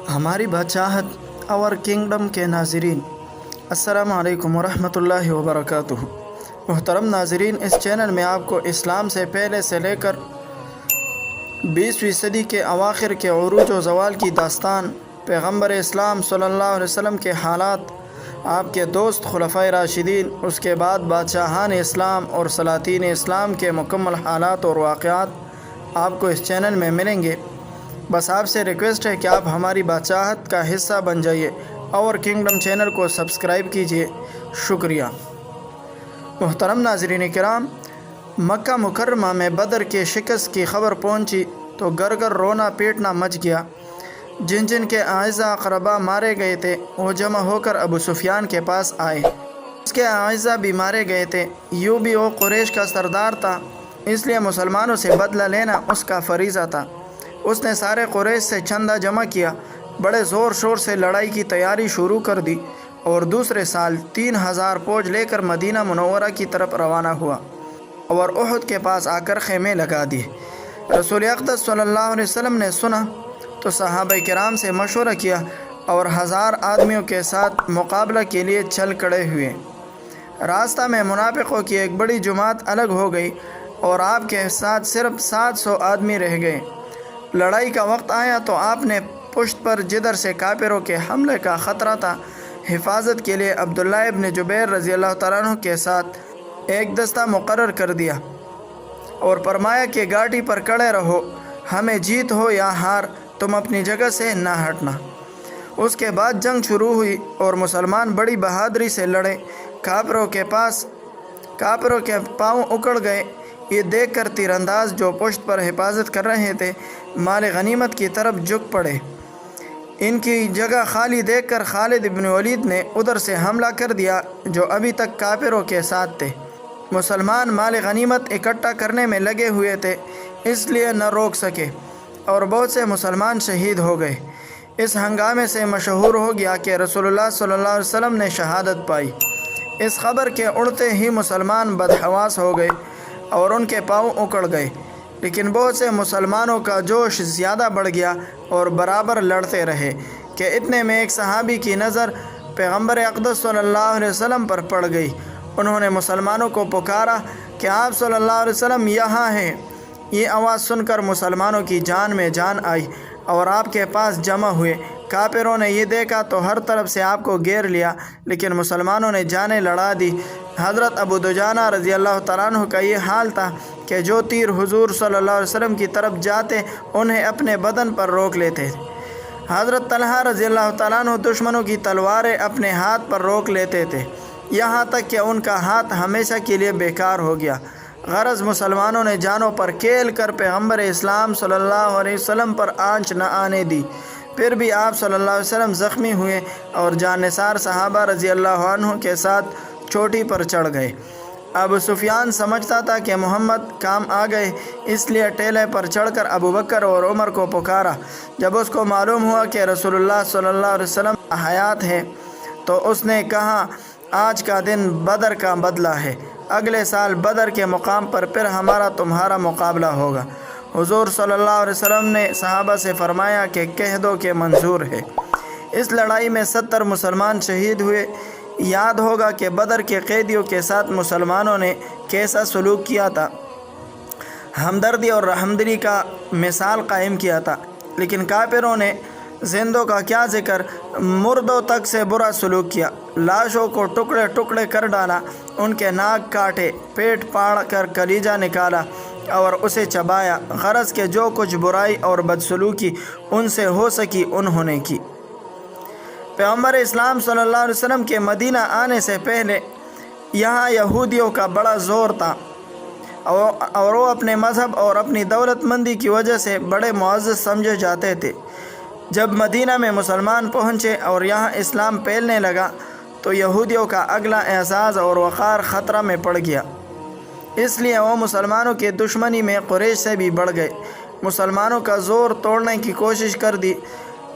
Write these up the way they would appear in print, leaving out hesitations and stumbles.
ہماری بادشاہت اور کنگڈم کے ناظرین، السلام علیکم ورحمۃ اللہ وبرکاتہ۔ محترم ناظرین، اس چینل میں آپ کو اسلام سے پہلے سے لے کر 20ویں صدی کے اواخر کے عروج و زوال کی داستان، پیغمبر اسلام صلی اللہ علیہ وسلم کے حالات، آپ کے دوست خلفائے راشدین، اس کے بعد بادشاہان اسلام اور سلاطین اسلام کے مکمل حالات اور واقعات آپ کو اس چینل میں ملیں گے۔ بس آپ سے ریکویسٹ ہے کہ آپ ہماری بادشاہت کا حصہ بن جائیے اور کنگڈم چینل کو سبسکرائب کیجیے، شکریہ۔ محترم ناظرین کرام، مکہ مکرمہ میں بدر کے شکست کی خبر پہنچی تو گر گر رونا پیٹنا مچ گیا۔ جن جن کے اعزاء اقربا مارے گئے تھے وہ جمع ہو کر ابو سفیان کے پاس آئے۔ اس کے اعزاء بھی مارے گئے تھے، یوں بھی وہ قریش کا سردار تھا، اس لیے مسلمانوں سے بدلہ لینا اس کا فریضہ تھا۔ اس نے سارے قریش سے چندہ جمع کیا، بڑے زور شور سے لڑائی کی تیاری شروع کر دی اور دوسرے سال 3000 فوج لے کر مدینہ منورہ کی طرف روانہ ہوا اور احد کے پاس آ کر خیمے لگا دیے۔ رسول اقدس صلی اللہ علیہ وسلم نے سنا تو صحابہ کرام سے مشورہ کیا اور 1000 آدمیوں کے ساتھ مقابلہ کے لیے چل کھڑے ہوئے۔ راستہ میں منافقوں کی ایک بڑی جماعت الگ ہو گئی اور آپ کے ساتھ صرف 700 آدمی رہ گئے۔ لڑائی کا وقت آیا تو آپ نے پشت پر جدھر سے کافروں کے حملے کا خطرہ تھا، حفاظت کے لیے عبداللہ ابن جبیر رضی اللہ تعالیٰ عنہ کے ساتھ ایک دستہ مقرر کر دیا اور فرمایا کہ گاڑی پر کھڑے رہو، ہمیں جیت ہو یا ہار تم اپنی جگہ سے نہ ہٹنا۔ اس کے بعد جنگ شروع ہوئی اور مسلمان بڑی بہادری سے لڑے۔ کافروں کے پاؤں اکڑ گئے۔ یہ دیکھ کر تیر انداز جو پشت پر حفاظت کر رہے تھے مال غنیمت کی طرف جھک پڑے۔ ان کی جگہ خالی دیکھ کر خالد بن ولید نے ادھر سے حملہ کر دیا جو ابھی تک کافروں کے ساتھ تھے۔ مسلمان مال غنیمت اکٹھا کرنے میں لگے ہوئے تھے، اس لیے نہ روک سکے اور بہت سے مسلمان شہید ہو گئے۔ اس ہنگامے سے مشہور ہو گیا کہ رسول اللہ صلی اللہ علیہ وسلم نے شہادت پائی۔ اس خبر کے اڑتے ہی مسلمان بدحواس ہو گئے اور ان کے پاؤں اکڑ گئے، لیکن بہت سے مسلمانوں کا جوش زیادہ بڑھ گیا اور برابر لڑتے رہے کہ اتنے میں ایک صحابی کی نظر پیغمبر اقدس صلی اللہ علیہ وسلم پر پڑ گئی۔ انہوں نے مسلمانوں کو پکارا کہ آپ صلی اللہ علیہ وسلم یہاں ہیں۔ یہ آواز سن کر مسلمانوں کی جان میں جان آئی اور آپ کے پاس جمع ہوئے۔ کافروں نے یہ دیکھا تو ہر طرف سے آپ کو گھیر لیا، لیکن مسلمانوں نے جانیں لڑا دی۔ حضرت ابو دجانہ رضی اللہ تعالیٰ عنہ کا یہ حال تھا کہ جو تیر حضور صلی اللہ علیہ وسلم کی طرف جاتے انہیں اپنے بدن پر روک لیتے۔ حضرت طلحہ رضی اللہ تعالیٰ عنہ دشمنوں کی تلواریں اپنے ہاتھ پر روک لیتے تھے، یہاں تک کہ ان کا ہاتھ ہمیشہ کے لیے بیکار ہو گیا۔ غرض مسلمانوں نے جانوں پر کھیل کر پیغمبر اسلام صلی اللہ علیہ وسلم پر آنچ نہ آنے دی، پھر بھی آپ صلی اللہ علیہ وسلم زخمی ہوئے اور جان نثار صحابہ رضی اللہ عنہ کے ساتھ چوٹی پر چڑھ گئے۔ ابو سفیان سمجھتا تھا کہ محمد کام آ گئے، اس لیے ٹیلے پر چڑھ کر ابو بکر اور عمر کو پکارا۔ جب اس کو معلوم ہوا کہ رسول اللہ صلی اللہ علیہ وسلم حیات ہے تو اس نے کہا، آج کا دن بدر کا بدلہ ہے، اگلے سال بدر کے مقام پر پھر ہمارا تمہارا مقابلہ ہوگا۔ حضور صلی اللہ علیہ وسلم نے صحابہ سے فرمایا کہ کہہ دو کہ منظور ہے۔ اس لڑائی میں 70 مسلمان شہید ہوئے۔ یاد ہوگا کہ بدر کے قیدیوں کے ساتھ مسلمانوں نے کیسا سلوک کیا تھا، ہمدردی اور رحمدلی کا مثال قائم کیا تھا، لیکن کافروں نے زندوں کا کیا ذکر، مردوں تک سے برا سلوک کیا، لاشوں کو ٹکڑے ٹکڑے کر ڈالا، ان کے ناک کاٹے، پیٹ پاڑ کر کلیجہ نکالا اور اسے چبایا۔ غرض کہ جو کچھ برائی اور بدسلوکی ان سے ہو سکی انہوں نے کی۔ پیغمبر اسلام صلی اللہ علیہ وسلم کے مدینہ آنے سے پہلے یہاں یہودیوں کا بڑا زور تھا اور وہ اپنے مذہب اور اپنی دولت مندی کی وجہ سے بڑے معزز سمجھے جاتے تھے۔ جب مدینہ میں مسلمان پہنچے اور یہاں اسلام پھیلنے لگا تو یہودیوں کا اگلا اعزاز اور وقار خطرہ میں پڑ گیا، اس لیے وہ مسلمانوں کے دشمنی میں قریش سے بھی بڑھ گئے، مسلمانوں کا زور توڑنے کی کوشش کر دی۔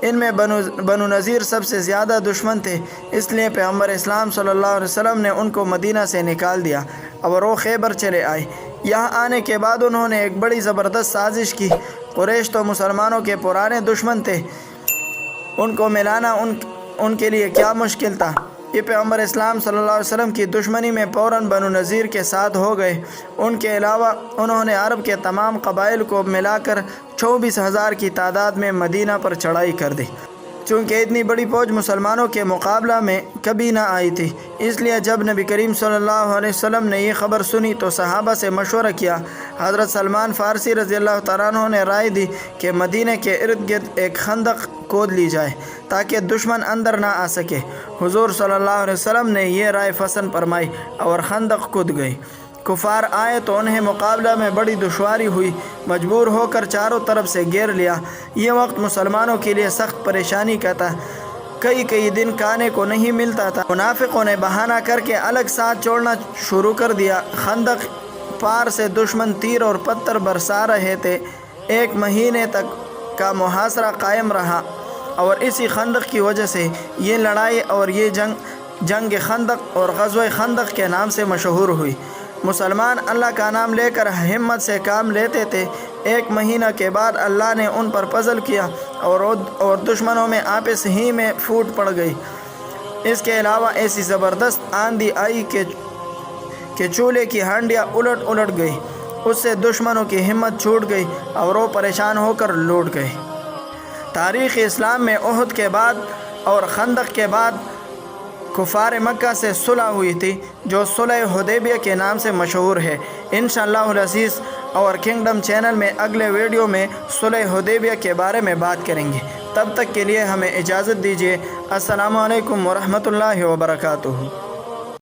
ان میں بنو نذیر سب سے زیادہ دشمن تھے، اس لیے پیغمبر اسلام صلی اللہ علیہ وسلم نے ان کو مدینہ سے نکال دیا اور وہ خیبر چلے آئے۔ یہاں آنے کے بعد انہوں نے ایک بڑی زبردست سازش کی۔ قریش تو مسلمانوں کے پرانے دشمن تھے، ان کو ملانا ان کے لیے کیا مشکل تھا۔ یہ پیغمبر اسلام صلی اللہ علیہ وسلم کی دشمنی میں فوراً بنو نذیر کے ساتھ ہو گئے۔ ان کے علاوہ انہوں نے عرب کے تمام قبائل کو ملا کر 24,000 کی تعداد میں مدینہ پر چڑھائی کر دی۔ چونکہ اتنی بڑی فوج مسلمانوں کے مقابلہ میں کبھی نہ آئی تھی، اس لیے جب نبی کریم صلی اللہ علیہ وسلم نے یہ خبر سنی تو صحابہ سے مشورہ کیا۔ حضرت سلمان فارسی رضی اللہ تعالیٰ عنہ نے رائے دی کہ مدینہ کے ارد گرد ایک خندق کھود لی جائے تاکہ دشمن اندر نہ آ سکے۔ حضور صلی اللہ علیہ وسلم نے یہ رائے پسند فرمائی اور خندق کھود گئی۔ کفار آئے تو انہیں مقابلہ میں بڑی دشواری ہوئی، مجبور ہو کر چاروں طرف سے گھیر لیا۔ یہ وقت مسلمانوں کے لیے سخت پریشانی کا تھا، کئی دن کھانے کو نہیں ملتا تھا۔ منافقوں نے بہانہ کر کے الگ ساتھ چھوڑنا شروع کر دیا۔ خندق پار سے دشمن تیر اور پتھر برسا رہے تھے۔ 1 مہینے تک کا محاصرہ قائم رہا اور اسی خندق کی وجہ سے یہ لڑائی اور یہ جنگ خندق اور غزوہ خندق کے نام سے مشہور ہوئی۔ مسلمان اللہ کا نام لے کر ہمت سے کام لیتے تھے۔ 1 مہینہ کے بعد اللہ نے ان پر فضل کیا اور دشمنوں میں آپس ہی میں پھوٹ پڑ گئی۔ اس کے علاوہ ایسی زبردست آندھی آئی کہ چولہے کی ہانڈیاں الٹ گئی۔ اس سے دشمنوں کی ہمت چھوٹ گئی اور وہ پریشان ہو کر لوٹ گئے۔ تاریخ اسلام میں احد کے بعد اور خندق کے بعد کفار مکہ سے صلح ہوئی تھی، جو صلح حدیبیہ کے نام سے مشہور ہے۔ انشاءاللہ العزیز اور کنگڈم چینل میں اگلے ویڈیو میں صلح حدیبیہ کے بارے میں بات کریں گے۔ تب تک کے لیے ہمیں اجازت دیجیے۔ السلام علیکم ورحمۃ اللہ وبرکاتہ۔